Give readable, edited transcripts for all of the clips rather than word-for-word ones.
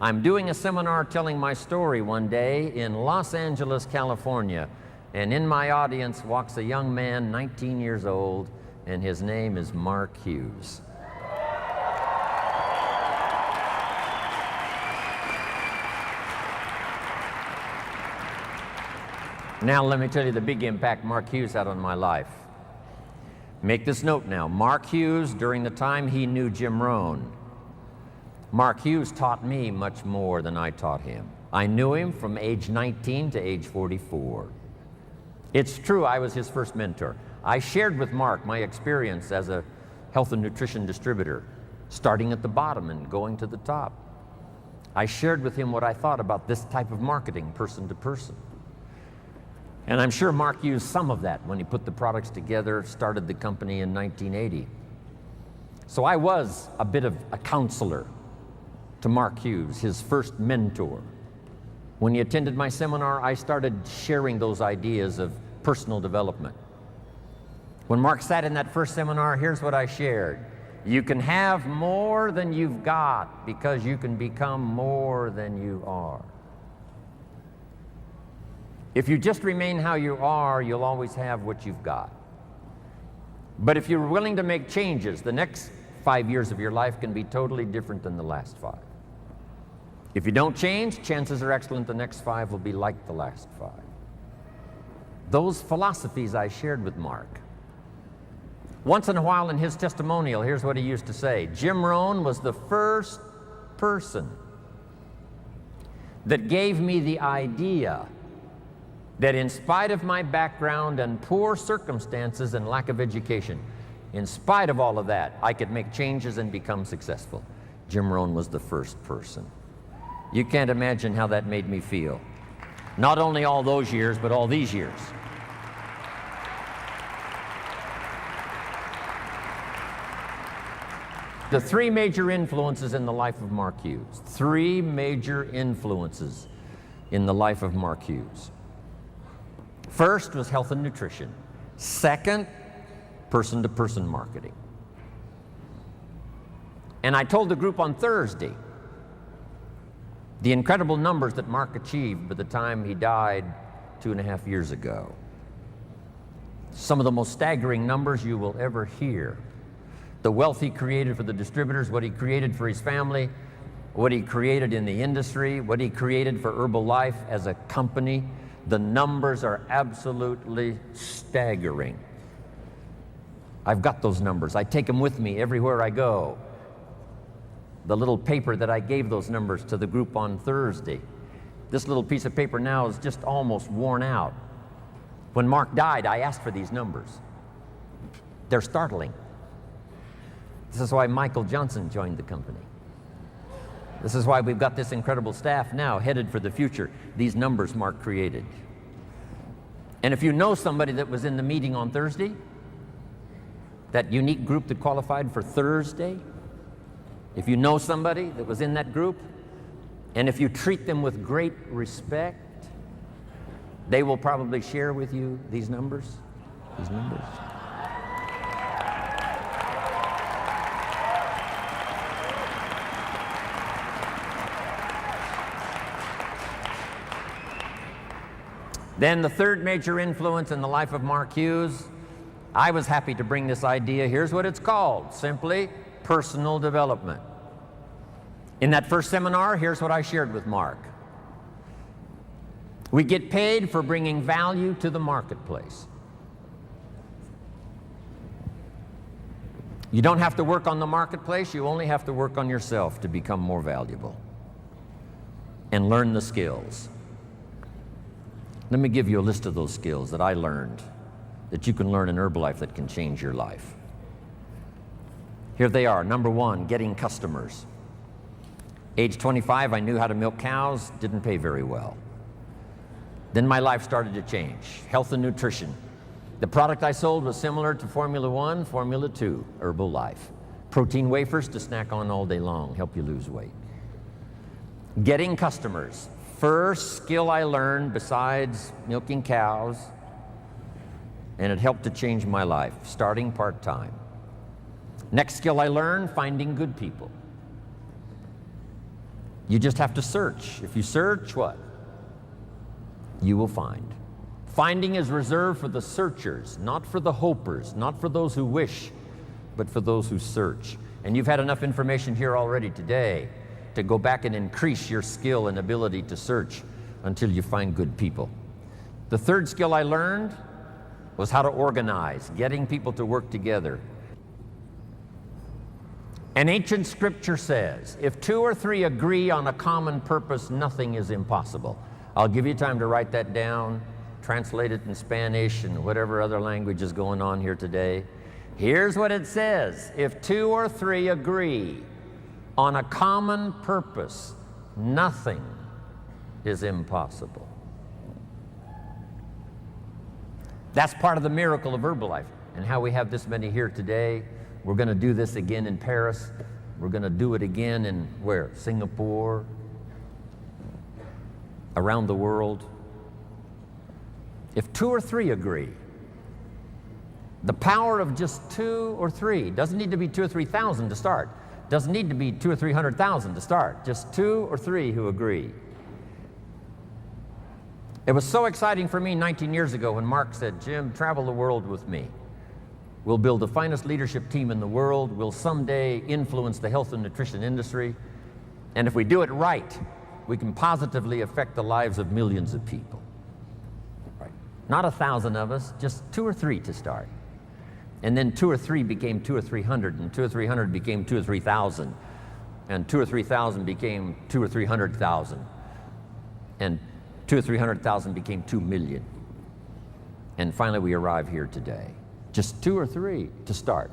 I'm doing a seminar telling my story one day in Los Angeles, California, and in my audience walks a young man, 19 years old, and his name is Mark Hughes. Now let me tell you the big impact Mark Hughes had on my life. Make this note now. Mark Hughes, during the time he knew Jim Rohn, Mark Hughes taught me much more than I taught him. I knew him from age 19 to age 44. It's true, I was his first mentor. I shared with Mark my experience as a health and nutrition distributor, starting at the bottom and going to the top. I shared with him what I thought about this type of marketing, person to person. And I'm sure Mark used some of that when he put the products together, started the company in 1980. So I was a bit of a counselor to Mark Hughes, his first mentor. When he attended my seminar, I started sharing those ideas of personal development. When Mark sat in that first seminar, here's what I shared. You can have more than you've got because you can become more than you are. If you just remain how you are, you'll always have what you've got. But if you're willing to make changes, the next 5 years of your life can be totally different than the last 5. If you don't change, chances are excellent the next 5 will be like the last 5. Those philosophies I shared with Mark. Once in a while in his testimonial, here's what he used to say. Jim Rohn was the first person that gave me the idea that in spite of my background and poor circumstances and lack of education, in spite of all of that, I could make changes and become successful. Jim Rohn was the first person. You can't imagine how that made me feel. Not only all those years, but all these years. The 3 major influences in the life of Mark Hughes. 3 major influences in the life of Mark Hughes. First was health and nutrition. Second, person-to-person marketing. And I told the group on Thursday the incredible numbers that Mark achieved by the time he died 2.5 years ago. Some of the most staggering numbers you will ever hear. The wealth he created for the distributors, what he created for his family, what he created in the industry, what he created for Herbalife as a company. The numbers are absolutely staggering. I've got those numbers. I take them with me everywhere I go. The little paper that I gave those numbers to the group on Thursday. This little piece of paper now is just almost worn out. When Mark died, I asked for these numbers. They're startling. This is why Michael Johnson joined the company. This is why we've got this incredible staff now headed for the future. These numbers Mark created. And if you know somebody that was in the meeting on Thursday, that unique group that qualified for Thursday, if you know somebody that was in that group, and if you treat them with great respect, they will probably share with you these numbers. These numbers. Then the third major influence in the life of Mark Hughes, I was happy to bring this idea. Here's what it's called, simply personal development. In that first seminar, here's what I shared with Mark. We get paid for bringing value to the marketplace. You don't have to work on the marketplace, you only have to work on yourself to become more valuable and learn the skills. Let me give you a list of those skills that I learned that you can learn in Herbalife that can change your life. Here they are. Number 1, getting customers. Age 25, I knew how to milk cows, didn't pay very well. Then my life started to change. Health and nutrition. The product I sold was similar to Formula 1, Formula 2, Herbalife. Protein wafers to snack on all day long, help you lose weight. Getting customers. First skill I learned besides milking cows, and it helped to change my life, starting part-time. Next skill I learned, finding good people. You just have to search. If you search, what? You will find. Finding is reserved for the searchers, not for the hopers, not for those who wish, but for those who search. And you've had enough information here already today to go back and increase your skill and ability to search until you find good people. The third skill I learned was how to organize, getting people to work together. An ancient scripture says, if 2 or 3 agree on a common purpose, nothing is impossible. I'll give you time to write that down, translate it in Spanish and whatever other language is going on here today. Here's what it says. If 2 or 3 agree on a common purpose, nothing is impossible. That's part of the miracle of Herbalife and how we have this many here today. We're going to do this again in Paris. We're going to do it again in where? Singapore, around the world. If 2 or 3 agree, the power of just 2 or 3, doesn't need to be 2 or 3,000 to start. Doesn't need to be 200,000 or 300,000 to start. Just 2 or 3 who agree. It was so exciting for me 19 years ago when Mark said, Jim, travel the world with me. We'll build the finest leadership team in the world. We'll someday influence the health and nutrition industry. And if we do it right, we can positively affect the lives of millions of people. Right. Not 1,000 of us, just 2 or 3 to start. And then 2 or 3 became 200 or 300, and 200 or 300 became 2,000 or 3,000, and 2,000 or 3,000 became 200,000 or 300,000, and 200,000 or 300,000 became 2 million. And finally we arrive here today. Just 2 or 3 to start.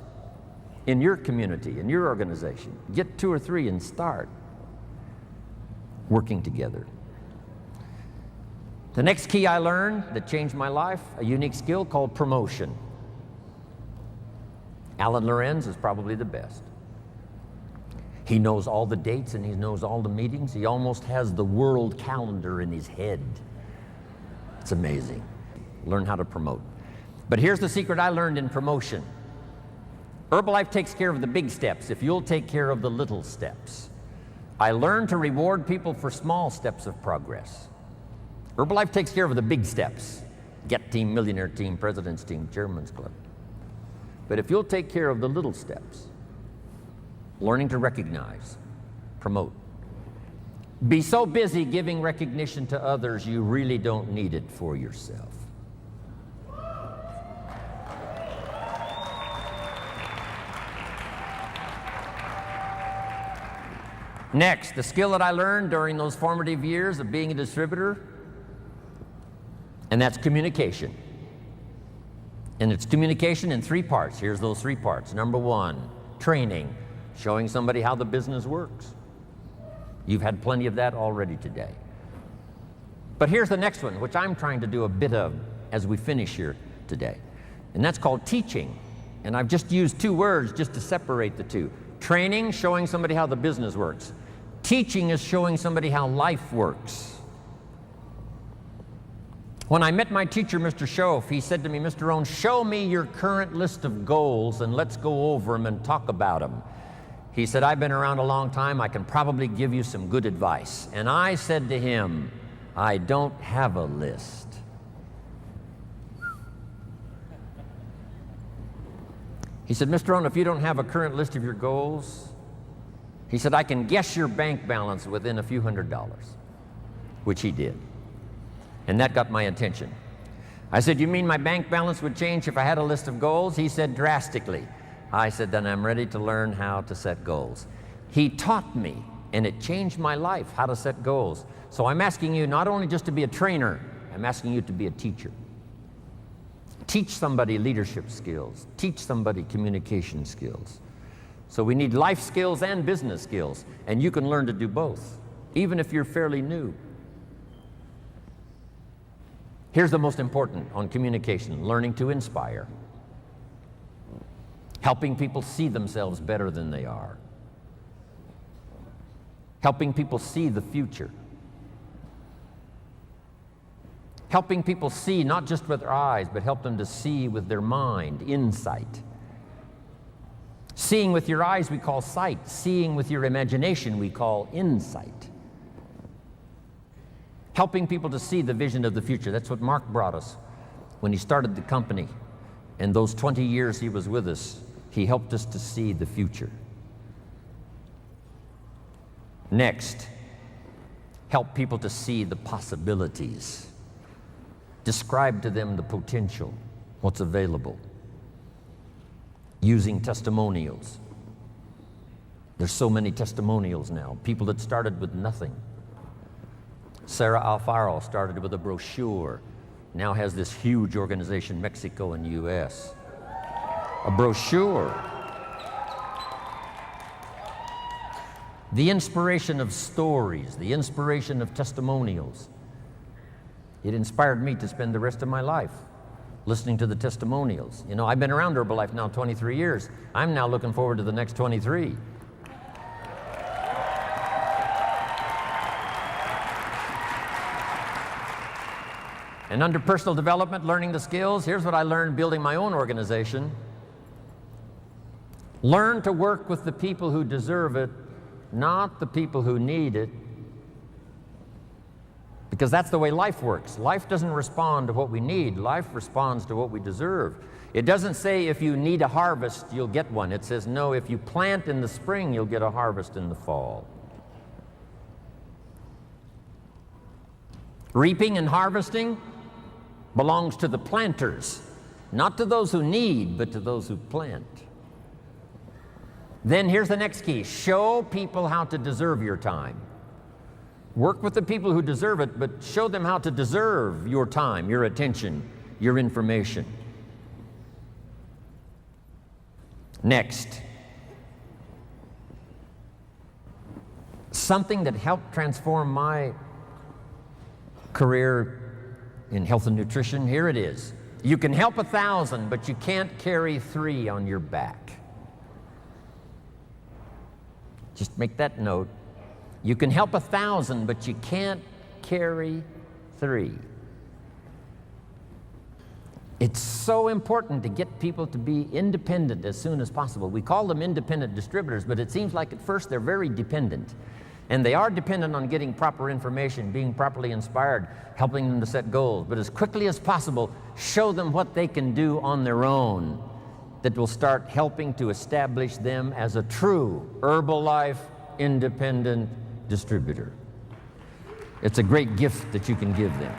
In your community, in your organization, get 2 or 3 and start working together. The next key I learned that changed my life, a unique skill called promotion. Alan Lorenz is probably the best. He knows all the dates and he knows all the meetings. He almost has the world calendar in his head. It's amazing. Learn how to promote. But here's the secret I learned in promotion. Herbalife takes care of the big steps if you'll take care of the little steps. I learned to reward people for small steps of progress. Herbalife takes care of the big steps. Get team, millionaire team, president's team, chairman's club. But if you'll take care of the little steps, learning to recognize, promote. Be so busy giving recognition to others, you really don't need it for yourself. Next, the skill that I learned during those formative years of being a distributor, and that's communication. And it's communication in 3 parts. Here's those 3 parts. Number 1, training, showing somebody how the business works. You've had plenty of that already today. But here's the next one, which I'm trying to do a bit of as we finish here today. And that's called teaching. And I've just used 2 words just to separate the 2. Training, showing somebody how the business works. Teaching is showing somebody how life works. When I met my teacher, Mr. Schoaf, he said to me, Mr. Rohn, show me your current list of goals and let's go over them and talk about them. He said, I've been around a long time, I can probably give you some good advice. And I said to him, I don't have a list. He said, Mr. Rohn, if you don't have a current list of your goals, he said, I can guess your bank balance within a few $100s, which he did. And that got my attention. I said, you mean my bank balance would change if I had a list of goals? He said, drastically. I said, then I'm ready to learn how to set goals. He taught me, and it changed my life, how to set goals. So I'm asking you not only just to be a trainer, I'm asking you to be a teacher. Teach somebody leadership skills. Teach somebody communication skills. So we need life skills and business skills, and you can learn to do both, even if you're fairly new. Here's the most important on communication, learning to inspire. Helping people see themselves better than they are. Helping people see the future. Helping people see not just with their eyes, but help them to see with their mind, insight. Seeing with your eyes we call sight. Seeing with your imagination we call insight. helping people to see the vision of the future. That's what Mark brought us when he started the company. And those 20 years he was with us, he helped us to see the future. Next, help people to see the possibilities. Describe to them the potential, what's available. Using testimonials. There's so many testimonials now. People that started with nothing. Sarah Alfaro started with a brochure. Now has this huge organization, Mexico and U.S. A brochure. The inspiration of stories, the inspiration of testimonials. It inspired me to spend the rest of my life listening to the testimonials. You know, I've been around Herbalife now 23 years. I'm now looking forward to the next 23. And under personal development, learning the skills, here's what I learned building my own organization. Learn to work with the people who deserve it, not the people who need it. Because that's the way life works. Life doesn't respond to what we need. Life responds to what we deserve. It doesn't say if you need a harvest, you'll get one. It says, no, if you plant in the spring, you'll get a harvest in the fall. Reaping and harvesting belongs to the planters, not to those who need, but to those who plant. Then here's the next key. Show people how to deserve your time. Work with the people who deserve it, but show them how to deserve your time, your attention, your information. Next, something that helped transform my career in health and nutrition, here it is. You can help 1,000, but you can't carry 3 on your back. Just make that note. You can help 1,000, but you can't carry 3. It's so important to get people to be independent as soon as possible. We call them independent distributors, but it seems like at first they're very dependent. And they are dependent on getting proper information, being properly inspired, helping them to set goals. But as quickly as possible, show them what they can do on their own that will start helping to establish them as a true Herbalife independent distributor. It's a great gift that you can give them.